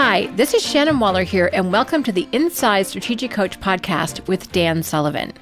Hi, this is Shannon Waller here, and welcome to the Inside Strategic Coach podcast with Dan Sullivan.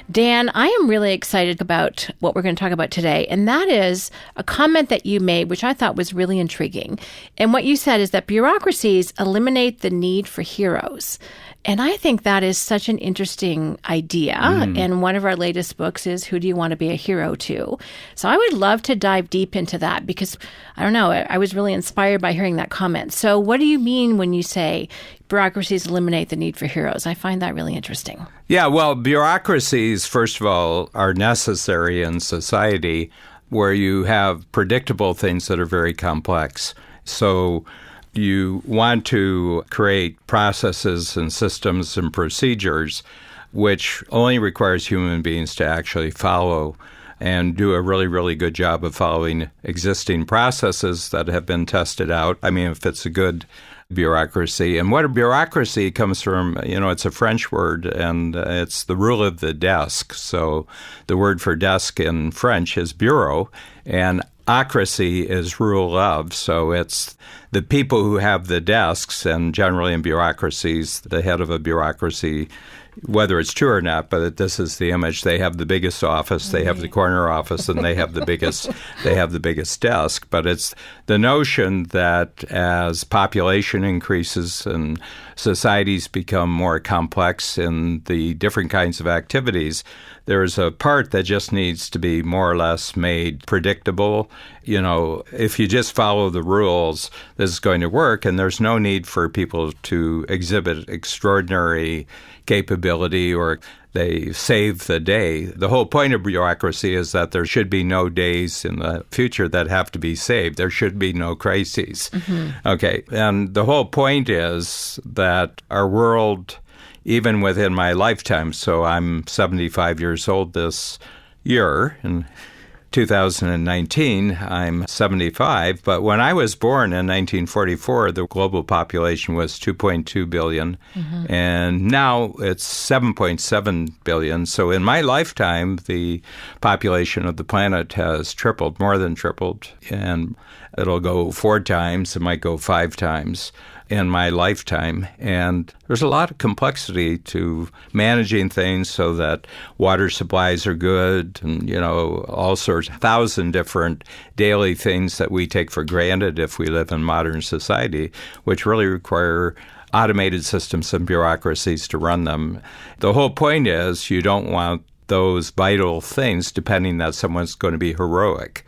Dan, I am really excited about what we're going to talk about today, and that is a comment that you made, which I thought was really intriguing. And what you said is that bureaucracies eliminate the need for heroes. And I think that is such an interesting idea. And one of our latest books is Who Do You Want to Be a Hero To? So I would love to dive deep into that because, I don't know, I was really inspired by hearing that comment. So what do you mean when you say bureaucracies eliminate the need for heroes? I find that really interesting. Yeah, well, bureaucracies, first of all, are necessary in society where you have predictable things that are very complex. So you want to create processes and systems and procedures which only requires human beings to actually follow and do a really, really good job of following existing processes that have been tested out. I mean, if it's a good bureaucracy. And what a bureaucracy comes from, it's a French word, and it's the rule of the desk. So the word for desk in French is bureau, and ocracy is rule of. So it's the people who have the desks, and generally in bureaucracies, the head of a bureaucracy, whether it's true or not, but this is the image. They have the biggest office, they have the corner office, and they have the biggest desk. But it's the notion that as population increases and societies become more complex in the different kinds of activities, there's a part that just needs to be more or less made predictable. If you just follow the rules, this is going to work, and there's no need for people to exhibit extraordinary capability or they save the day. The whole point of bureaucracy is that there should be no days in the future that have to be saved. There should be no crises. Okay, and the whole point is that our world, even within my lifetime, so I'm 75 years old this year, in 2019, I'm 75, but when I was born in 1944, the global population was 2.2 billion, and now it's 7.7 billion. So in my lifetime, the population of the planet has tripled, more than tripled, and it'll go 4 times, it might go 5 times in my lifetime. And there's a lot of complexity to managing things so that water supplies are good and, all sorts, 1,000 different daily things that we take for granted if we live in modern society, which really require automated systems and bureaucracies to run them. The whole point is you don't want those vital things depending that someone's going to be heroic.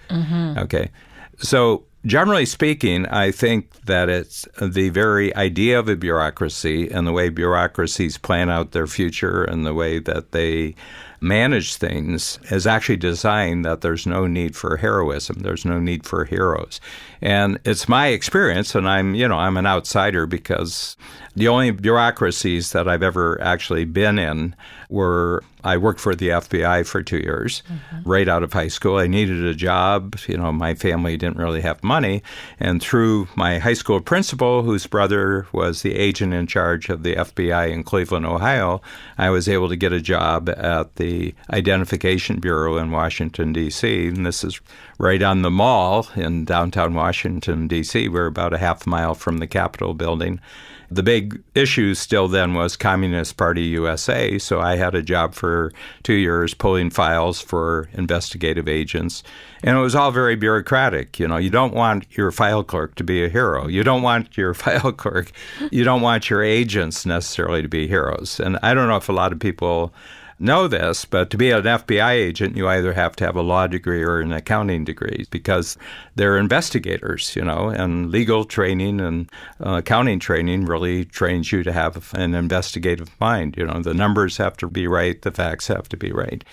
Okay. So generally speaking, I think that it's the very idea of a bureaucracy and the way bureaucracies plan out their future and the way that they manage things is actually designed that there's no need for heroism. There's no need for heroes. And it's my experience, and I'm an outsider because the only bureaucracies that I've ever actually been in were, I worked for the FBI for 2 years, right out of high school. I needed a job. My family didn't really have money. And through my high school principal, whose brother was the agent in charge of the FBI in Cleveland, Ohio, I was able to get a job at the Identification Bureau in Washington, D.C. And this is right on the mall in downtown Washington, D.C. We're about a half mile from the Capitol building. The big issue still then was Communist Party USA, so I had a job for 2 years pulling files for investigative agents, and it was all very bureaucratic. You don't want your file clerk to be a hero. You don't want your your agents necessarily to be heroes. And I don't know if a lot of people know this, but to be an FBI agent, you either have to have a law degree or an accounting degree because they're investigators, and legal training and accounting training really trains you to have an investigative mind. The numbers have to be right, the facts have to be right.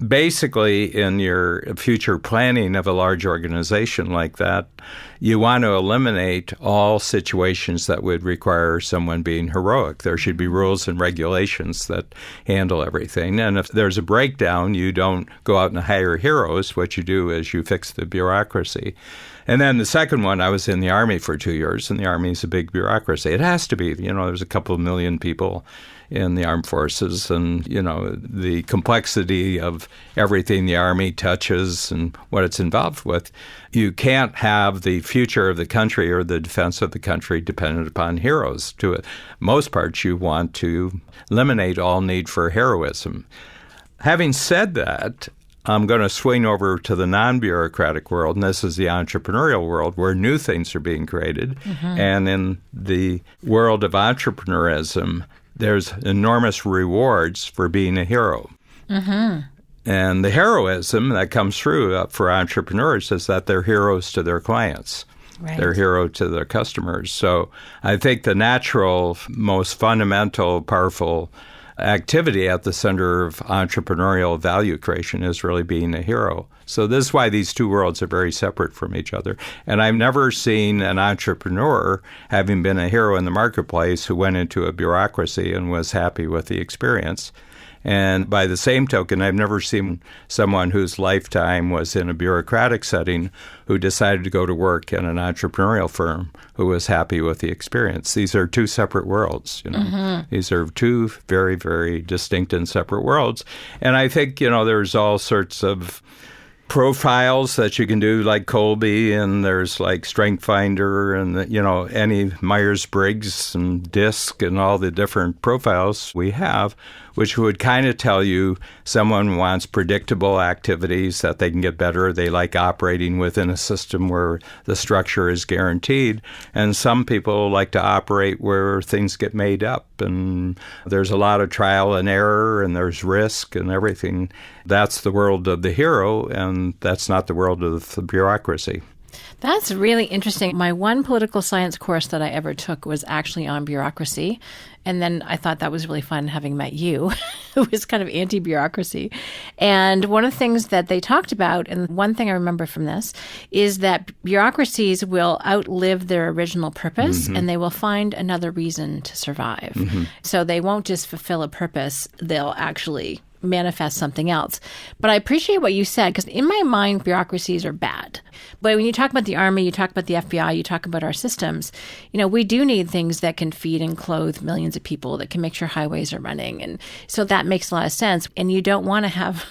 Basically, in your future planning of a large organization like that, you want to eliminate all situations that would require someone being heroic. There should be rules and regulations that handle everything. And if there's a breakdown, you don't go out and hire heroes. What you do is you fix the bureaucracy. And then the second one, I was in the Army for 2 years, and the Army is a big bureaucracy. It has to be. There's a couple of million people in the armed forces, and, the complexity of everything the Army touches and what it's involved with. You can't have the future of the country or the defense of the country dependent upon heroes. To most parts, you want to eliminate all need for heroism. Having said that, I'm going to swing over to the non-bureaucratic world, and this is the entrepreneurial world where new things are being created. And in the world of entrepreneurism, there's enormous rewards for being a hero. And the heroism that comes through for entrepreneurs is that they're heroes to their clients. Right. They're hero to their customers. So I think the natural, most fundamental, powerful activity at the center of entrepreneurial value creation is really being a hero. So this is why these two worlds are very separate from each other. And I've never seen an entrepreneur, having been a hero in the marketplace, who went into a bureaucracy and was happy with the experience. And by the same token, I've never seen someone whose lifetime was in a bureaucratic setting who decided to go to work in an entrepreneurial firm who was happy with the experience. These are two separate worlds, These are two very, very distinct and separate worlds. And I think, there's all sorts of profiles that you can do, like Colby, and there's like Strength Finder and, any Myers-Briggs and DISC and all the different profiles we have, which would kind of tell you someone wants predictable activities that they can get better. They like operating within a system where the structure is guaranteed. And some people like to operate where things get made up, and there's a lot of trial and error, and there's risk and everything. That's the world of the hero, and that's not the world of the bureaucracy. That's really interesting. My one political science course that I ever took was actually on bureaucracy. And then I thought that was really fun, having met you, who was kind of anti-bureaucracy. And one of the things that they talked about, and one thing I remember from this, is that bureaucracies will outlive their original purpose, and they will find another reason to survive. So they won't just fulfill a purpose, they'll actually manifest something else. But I appreciate what you said, because in my mind, bureaucracies are bad. But when you talk about the Army, you talk about the FBI, you talk about our systems, we do need things that can feed and clothe millions of people, that can make sure highways are running. And so that makes a lot of sense. And you don't want to have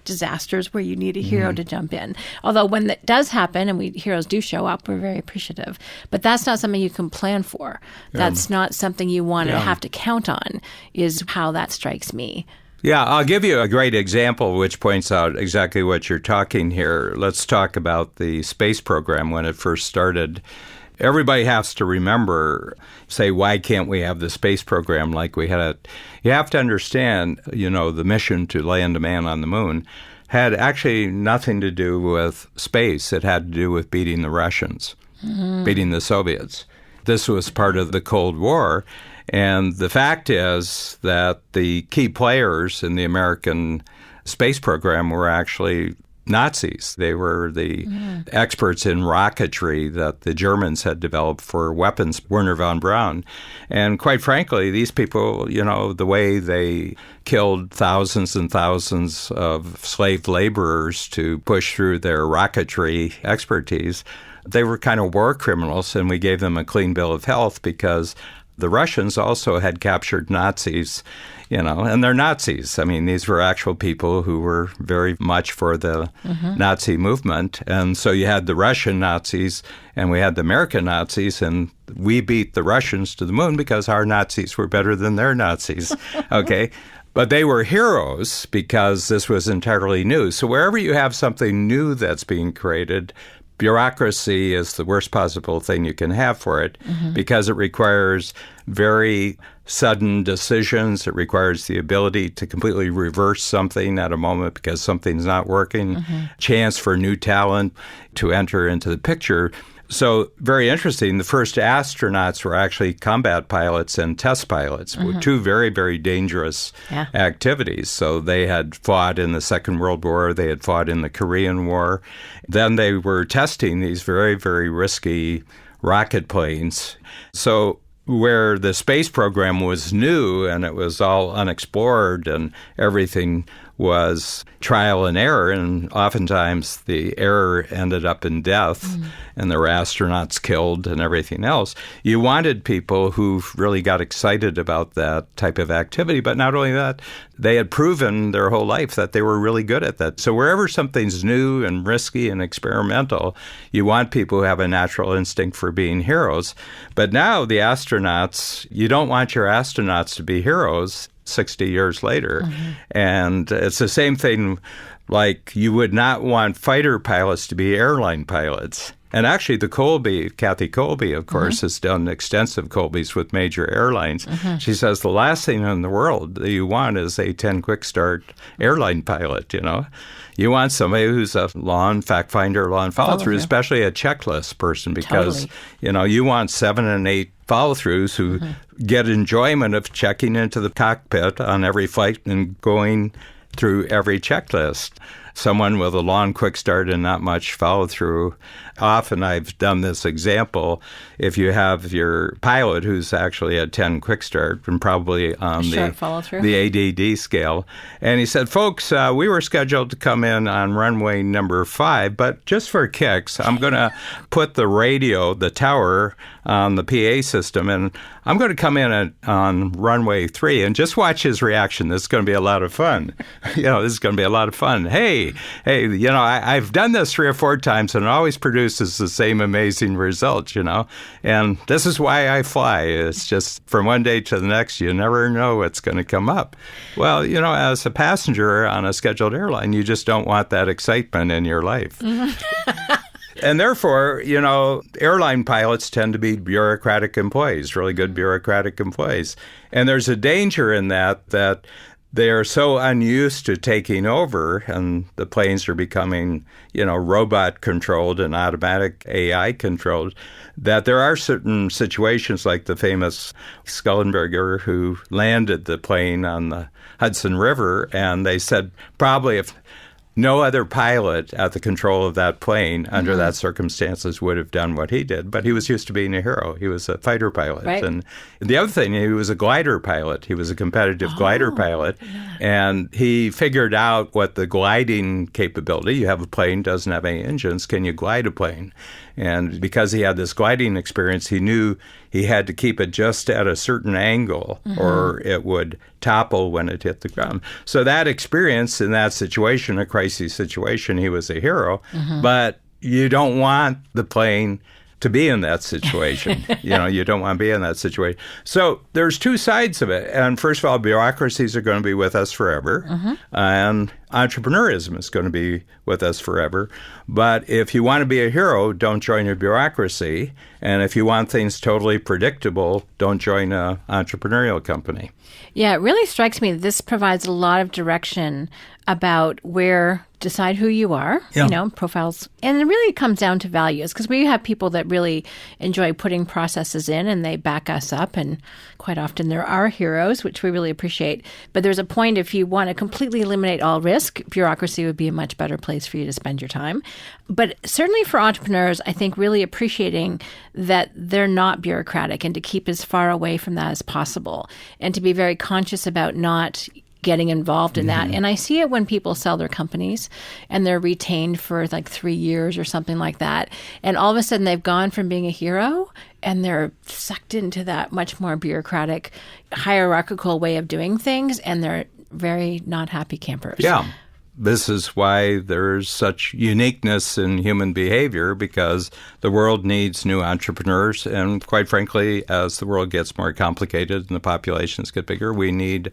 disasters where you need a hero to jump in. Although when that does happen and heroes do show up, we're very appreciative. But that's not something you can plan for. That's not something you want to have to count on, is how that strikes me. Yeah, I'll give you a great example which points out exactly what you're talking here. Let's talk about the space program when it first started. Everybody has to remember, say, why can't we have the space program like we had it? You have to understand, the mission to land a man on the moon had actually nothing to do with space. It had to do with beating the Russians, beating the Soviets. This was part of the Cold War. And the fact is that the key players in the American space program were actually Nazis. They were the experts in rocketry that the Germans had developed for weapons, Wernher von Braun. And quite frankly, these people, the way they killed thousands and thousands of slave laborers to push through their rocketry expertise, they were kind of war criminals, and we gave them a clean bill of health because the Russians also had captured Nazis, and they're Nazis. I mean, these were actual people who were very much for the Nazi movement. And so you had the Russian Nazis and we had the American Nazis, and we beat the Russians to the moon because our Nazis were better than their Nazis. Okay. But they were heroes because this was entirely new. So wherever you have something new that's being created, bureaucracy is the worst possible thing you can have for it because it requires very sudden decisions. It requires the ability to completely reverse something at a moment because something's not working, chance for new talent to enter into the picture. So very interesting, the first astronauts were actually combat pilots and test pilots, two very, very dangerous activities. So they had fought in the Second World War, they had fought in the Korean War. Then they were testing these very, very risky rocket planes. So where the space program was new and it was all unexplored and everything was trial and error, and oftentimes the error ended up in death, and there were astronauts killed and everything else. You wanted people who really got excited about that type of activity, but not only that, they had proven their whole life that they were really good at that. So wherever something's new and risky and experimental, you want people who have a natural instinct for being heroes. But now the astronauts, you don't want your astronauts to be heroes 60 years later. And it's the same thing, like you would not want fighter pilots to be airline pilots. And actually, Kathy Colby, of course, has done extensive Colbys with major airlines. She says the last thing in the world that you want is a 10 quick start airline pilot, You want somebody who's a law and fact finder, law and follow through, especially a checklist person, because, you want 7 and 8 follow throughs who get enjoyment of checking into the cockpit on every flight and going through every checklist. Someone with a long quick start and not much follow through. Often I've done this example. If you have your pilot who's actually a 10 quick start and probably on the ADD scale, and he said, folks, we were scheduled to come in on runway number 5, but just for kicks, I'm going to put the radio, the tower, on the PA system, and I'm going to come in on runway 3 and just watch his reaction. This is going to be a lot of fun. This is going to be a lot of fun. Hey, I've done this 3 or 4 times, and it always produces the same amazing results, And this is why I fly. It's just from one day to the next, you never know what's going to come up. Well, as a passenger on a scheduled airline, you just don't want that excitement in your life. And therefore, airline pilots tend to be bureaucratic employees, really good bureaucratic employees. And there's a danger in that they are so unused to taking over, and the planes are becoming, robot-controlled and automatic AI-controlled, that there are certain situations like the famous Sullivan who landed the plane on the Hudson River, and they said probably if no other pilot at the control of that plane under that circumstances would have done what he did. But he was used to being a hero. He was a fighter pilot. Right. And the other thing, he was a glider pilot. He was a competitive glider pilot. Yeah. And he figured out what the gliding capability, you have a plane, doesn't have any engines, can you glide a plane? And because he had this gliding experience, he knew he had to keep it just at a certain angle or it would topple when it hit the ground. So that experience in that situation, a crisis situation, he was a hero. But you don't want the plane to be in that situation. You don't want to be in that situation. So there's 2 sides of it. And first of all, bureaucracies are going to be with us forever. And entrepreneurism is going to be with us forever. But if you want to be a hero, don't join a bureaucracy. And if you want things totally predictable, don't join an entrepreneurial company. Yeah, it really strikes me that this provides a lot of direction about where decide who you are, profiles. And it really comes down to values, because we have people that really enjoy putting processes in and they back us up. And quite often there are heroes, which we really appreciate. But there's a point, if you want to completely eliminate all risk, bureaucracy would be a much better place for you to spend your time. But certainly for entrepreneurs, I think really appreciating that they're not bureaucratic and to keep as far away from that as possible and to be very conscious about not getting involved in that. And I see it when people sell their companies and they're retained for like 3 years or something like that. And all of a sudden they've gone from being a hero and they're sucked into that much more bureaucratic, hierarchical way of doing things. And they're very not happy campers. Yeah. This is why there's such uniqueness in human behavior, because the world needs new entrepreneurs. And quite frankly, as the world gets more complicated and the populations get bigger, we need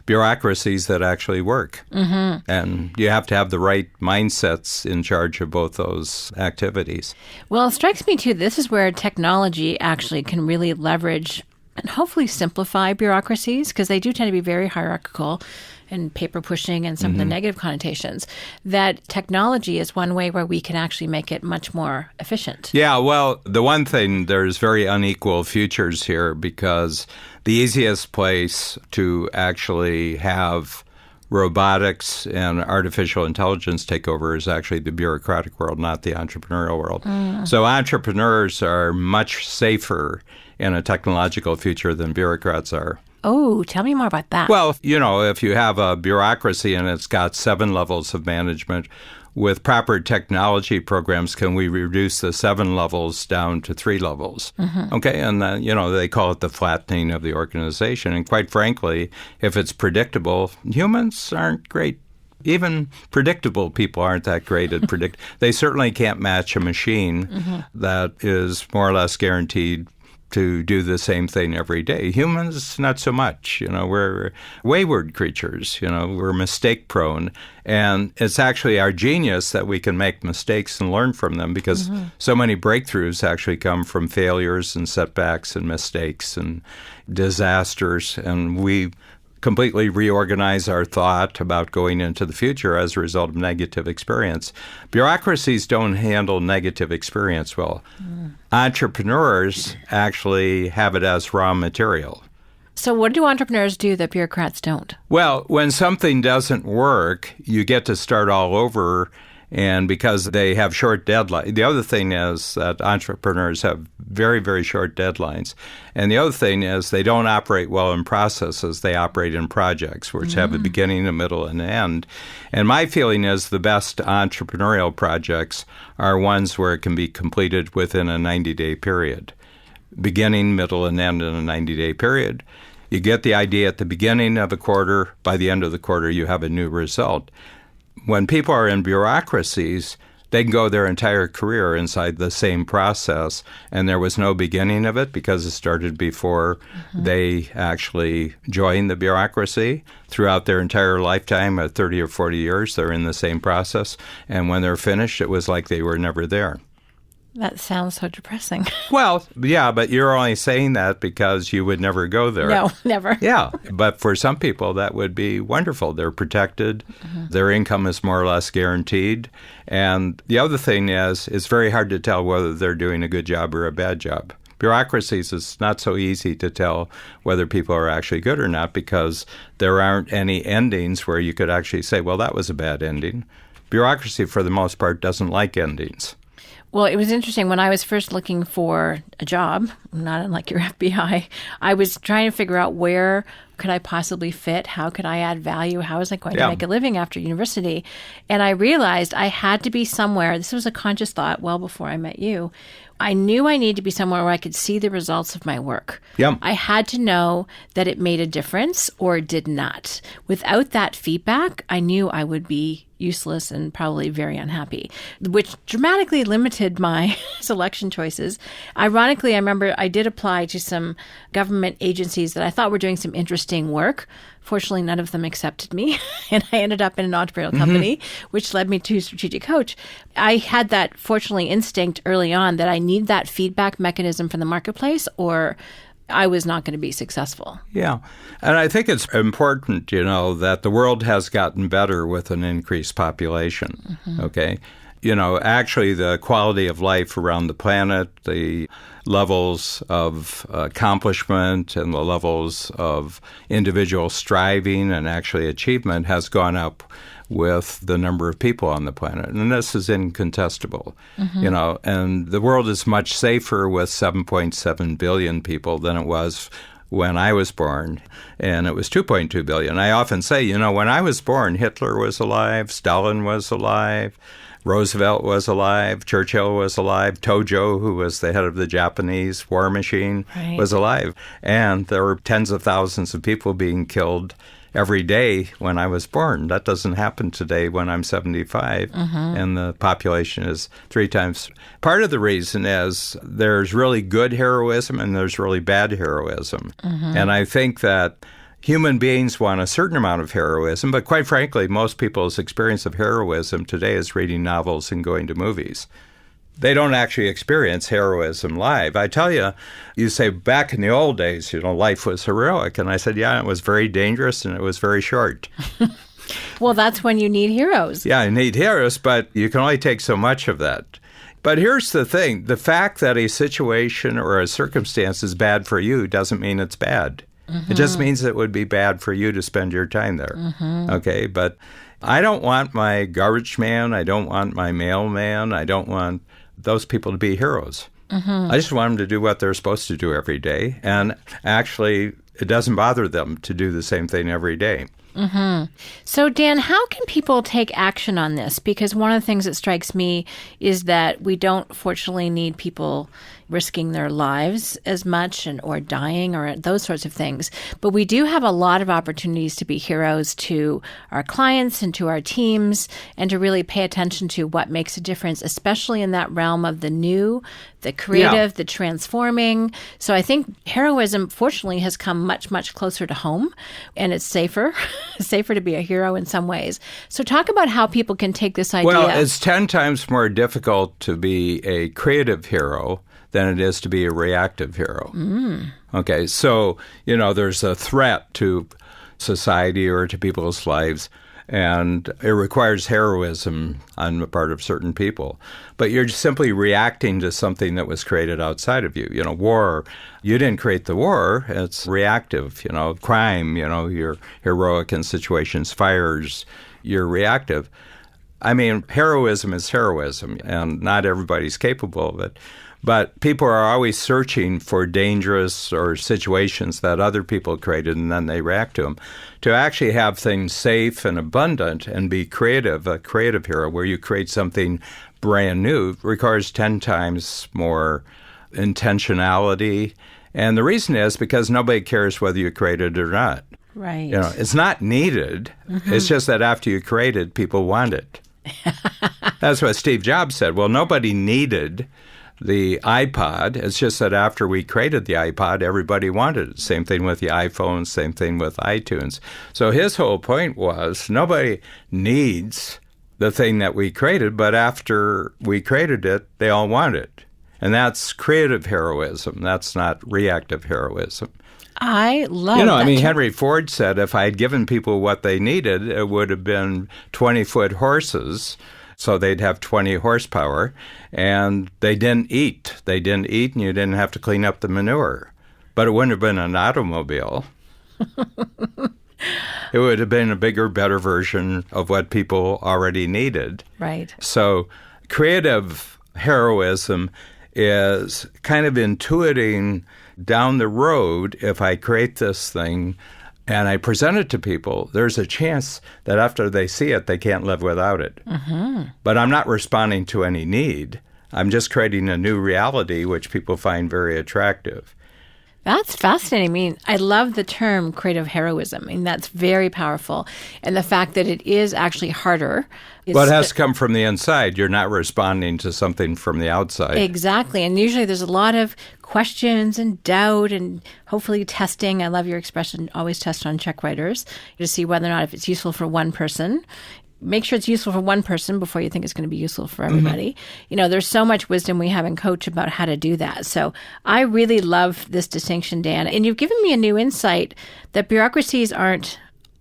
bureaucracies that actually work. And you have to have the right mindsets in charge of both those activities. Well, it strikes me, too, this is where technology actually can really leverage and hopefully simplify bureaucracies, because they do tend to be very hierarchical and paper pushing and some of the negative connotations, that technology is one way where we can actually make it much more efficient. Yeah, well, the one thing, there's very unequal futures here, because the easiest place to actually have robotics and artificial intelligence take over is actually the bureaucratic world, not the entrepreneurial world. So entrepreneurs are much safer in a technological future than bureaucrats are. Oh, tell me more about that. Well, if you have a bureaucracy and it's got 7 levels of management, with proper technology programs, can we reduce the 7 levels down to 3 levels? Okay, and then, they call it the flattening of the organization. And quite frankly, if it's predictable, humans aren't great. Even predictable people aren't that great at predict. They certainly can't match a machine that is more or less guaranteed to do the same thing every day. Humans, not so much. We're wayward creatures. We're mistake prone. And it's actually our genius that we can make mistakes and learn from them, because so many breakthroughs actually come from failures and setbacks and mistakes and disasters. And we completely reorganize our thought about going into the future as a result of negative experience. Bureaucracies don't handle negative experience well. Entrepreneurs actually have it as raw material. So what do entrepreneurs do that bureaucrats don't? Well, when something doesn't work, you get to start all over. And because they have short deadlines, the other thing is that entrepreneurs have very, very short deadlines. And the other thing is they don't operate well in processes. They operate in projects, which have a beginning, a middle, and an end. And my feeling is the best entrepreneurial projects are ones where it can be completed within a 90-day period. Beginning, middle, and end in a 90-day period. You get the idea at the beginning of a quarter. By the end of the quarter, you have a new result. When people are in bureaucracies, they can go their entire career inside the same process, and there was no beginning of it because it started before they actually joined the bureaucracy. Throughout their entire lifetime, at 30 or 40 years, they're in the same process, and when they're finished, it was like they were never there. That sounds so depressing. Well, yeah, but you're only saying that because you would never go there. No, never. Yeah, but for some people, that would be wonderful. They're protected. Their income is more or less guaranteed. And the other thing is, it's very hard to tell whether they're doing a good job or a bad job. Bureaucracies, it's not so easy to tell whether people are actually good or not, because there aren't any endings where you could actually say, well, that was a bad ending. Bureaucracy, for the most part, doesn't like endings. Well, it was interesting. When I was first looking for a job, not unlike your FBI, I was trying to figure out where could I possibly fit? How could I add value? How was I going to make a living after university? And I realized I had to be somewhere. This was a conscious thought well before I met you. I knew I needed to be somewhere where I could see the results of my work. Yep. I had to know that it made a difference or did not. Without that feedback, I knew I would be useless and probably very unhappy, which dramatically limited my selection choices. Ironically, I remember I did apply to some government agencies that I thought were doing some interesting work. Fortunately, none of them accepted me, and I ended up in an entrepreneurial company, which led me to Strategic Coach. I had that, fortunately, instinct early on that I need that feedback mechanism from the marketplace, or I was not going to be successful. Yeah. And I think it's important, that the world has gotten better with an increased population, okay? Actually the quality of life around the planet, the levels of accomplishment and the levels of individual striving and actually achievement has gone up with the number of people on the planet. And this is incontestable, and the world is much safer with 7.7 billion people than it was when I was born, and it was 2.2 billion. I often say, when I was born, Hitler was alive, Stalin was alive, Roosevelt was alive, Churchill was alive, Tojo, who was the head of the Japanese war machine, was alive. And there were tens of thousands of people being killed every day when I was born. That doesn't happen today when I'm 75, and the population is 3 times. Part of the reason is there's really good heroism and there's really bad heroism. And I think that human beings want a certain amount of heroism, but quite frankly, most people's experience of heroism today is reading novels and going to movies. They don't actually experience heroism live. I tell you, you say back in the old days, life was heroic. And I said, yeah, it was very dangerous and it was very short. Well, that's when you need heroes. Yeah, you need heroes, but you can only take so much of that. But here's the thing. The fact that a situation or a circumstance is bad for you doesn't mean it's bad. It just means it would be bad for you to spend your time there. Okay, but I don't want my garbage man. I don't want my mailman. I don't want those people to be heroes. I just want them to do what they're supposed to do every day. And actually, it doesn't bother them to do the same thing every day. Mm-hmm. So, Dan, how can people take action on this? Because one of the things that strikes me is that we don't, fortunately, need people risking their lives as much or dying or those sorts of things. But we do have a lot of opportunities to be heroes to our clients and to our teams and to really pay attention to what makes a difference, especially in that realm of the new, the creative, the transforming. So I think heroism, fortunately, has come much, much closer to home, and it's safer to be a hero in some ways. So talk about how people can take this idea. Well, it's 10 times more difficult to be a creative hero than it is to be a reactive hero. Okay, so, there's a threat to society or to people's lives, and it requires heroism on the part of certain people. But you're simply reacting to something that was created outside of you. War, you didn't create the war, it's reactive. Crime, you're heroic in situations. Fires, you're reactive. I mean, heroism is heroism, and not everybody's capable of it. But people are always searching for dangerous or situations that other people created, and then they react to them. To actually have things safe and abundant and be creative, a creative hero, where you create something brand new, requires 10 times more intentionality. And the reason is because nobody cares whether you create it or not. Right. It's not needed. Mm-hmm. It's just that after you create it, people want it. That's what Steve Jobs said. Well, nobody needed the iPod. It's just that after we created the iPod, everybody wanted it. Same thing with the iPhone, same thing with iTunes. So his whole point was nobody needs the thing that we created, but after we created it, they all want it. And that's creative heroism. That's not reactive heroism. I love that. Henry Ford said if I had given people what they needed, it would have been 20-foot horses. So they'd have 20 horsepower, and they didn't eat. They didn't eat, and you didn't have to clean up the manure. But it wouldn't have been an automobile. It would have been a bigger, better version of what people already needed. Right. So creative heroism is kind of intuiting down the road, if I create this thing and I present it to people, there's a chance that after they see it, they can't live without it. Mm-hmm. But I'm not responding to any need. I'm just creating a new reality, which people find very attractive. That's fascinating. I love the term creative heroism. That's very powerful. And the fact that it is actually harder. Well, it has to come from the inside. You're not responding to something from the outside. Exactly. And usually there's a lot of questions and doubt and hopefully testing. I love your expression, always test on check writers, to see whether or not if it's useful for one person. Make sure it's useful for one person before you think it's going to be useful for everybody. Mm-hmm. There's so much wisdom we have in Coach about how to do that. So I really love this distinction, Dan. And you've given me a new insight that bureaucracies aren't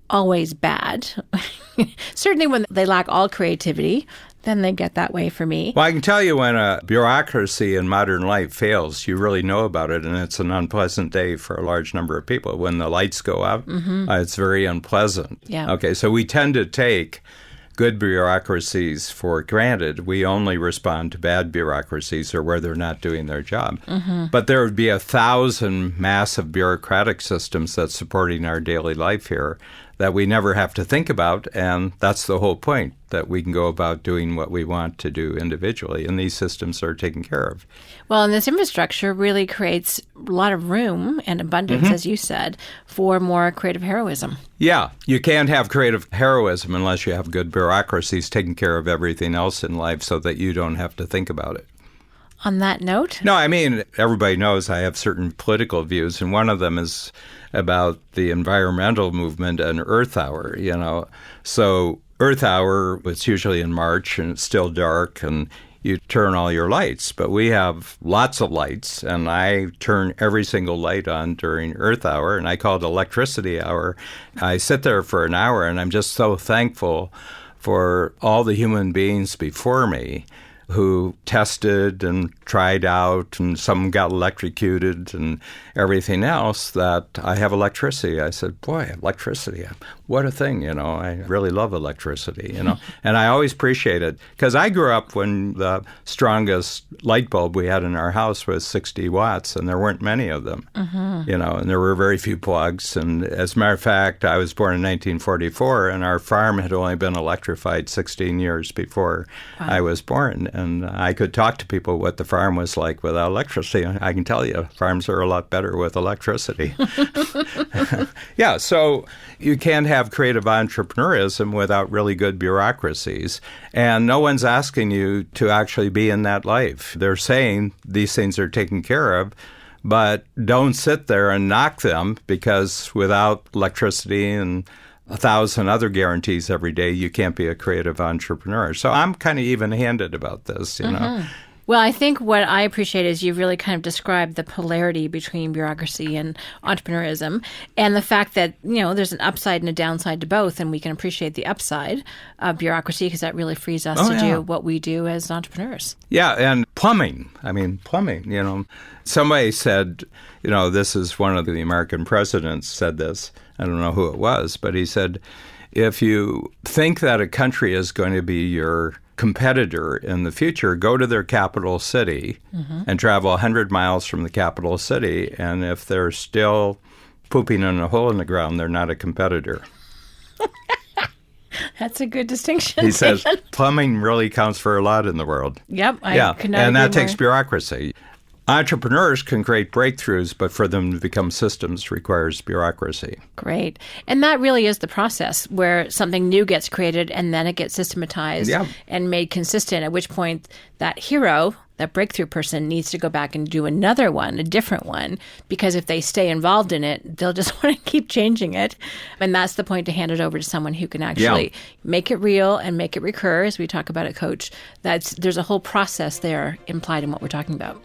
always bad. Certainly when they lack all creativity, then they get that way for me. Well, I can tell you when a bureaucracy in modern life fails, you really know about it, and it's an unpleasant day for a large number of people. When the lights go out, it's very unpleasant. Yeah. Okay, so we tend to take good bureaucracies for granted. We only respond to bad bureaucracies or where they're not doing their job. Mm-hmm. But there would be 1,000 massive bureaucratic systems that's supporting our daily life here that we never have to think about, and that's the whole point, that we can go about doing what we want to do individually, and these systems are taken care of. Well, and this infrastructure really creates a lot of room and abundance, as you said, for more creative heroism. Yeah. You can't have creative heroism unless you have good bureaucracies taking care of everything else in life so that you don't have to think about it. On that note? No, everybody knows I have certain political views, and one of them is about the environmental movement and Earth Hour, So Earth Hour, it's usually in March, and it's still dark, and you turn all your lights. But we have lots of lights, and I turn every single light on during Earth Hour, and I call it Electricity Hour. I sit there for an hour, and I'm just so thankful for all the human beings before me who tested and tried out, and some got electrocuted and everything else, that I have electricity. I said, boy, electricity, what a thing, I really love electricity, And I always appreciate it, because I grew up when the strongest light bulb we had in our house was 60 watts, and there weren't many of them, and there were very few plugs. And as a matter of fact, I was born in 1944, and our farm had only been electrified 16 years before I was born. And I could talk to people what the farm was like without electricity. I can tell you, farms are a lot better with electricity. Yeah, so you can't have creative entrepreneurism without really good bureaucracies. And no one's asking you to actually be in that life. They're saying these things are taken care of, but don't sit there and knock them, because without electricity and 1,000 other guarantees every day, you can't be a creative entrepreneur. So I'm kind of even-handed about this, know. Well, I think what I appreciate is you've really kind of described the polarity between bureaucracy and entrepreneurism, and the fact that, there's an upside and a downside to both, and we can appreciate the upside of bureaucracy because that really frees us to do what we do as entrepreneurs. Yeah, and plumbing. Somebody said, this is one of the American presidents said this. I don't know who it was, but he said, if you think that a country is going to be your competitor in the future, go to their capital city and travel 100 miles from the capital city. And if they're still pooping in a hole in the ground, they're not a competitor. That's a good distinction. He says plumbing really counts for a lot in the world. Yep. I could not agree and that more. takes bureaucracy. Entrepreneurs can create breakthroughs, but for them to become systems requires bureaucracy. Great. And that really is the process where something new gets created and then it gets systematized and made consistent, at which point that hero, that breakthrough person, needs to go back and do another one, a different one, because if they stay involved in it, they'll just want to keep changing it. And that's the point, to hand it over to someone who can actually make it real and make it recur, as we talk about at Coach. There's a whole process there implied in what we're talking about.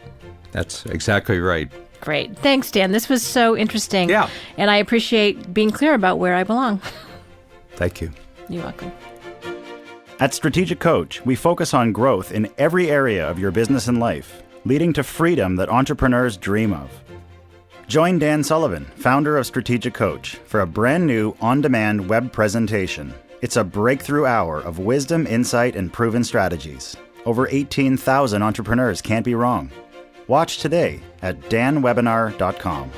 That's exactly right. Great. Thanks, Dan. This was so interesting. Yeah. And I appreciate being clear about where I belong. Thank you. You're welcome. At Strategic Coach, we focus on growth in every area of your business and life, leading to freedom that entrepreneurs dream of. Join Dan Sullivan, founder of Strategic Coach, for a brand new on-demand web presentation. It's a breakthrough hour of wisdom, insight, and proven strategies. Over 18,000 entrepreneurs can't be wrong. Watch today at danwebinar.com.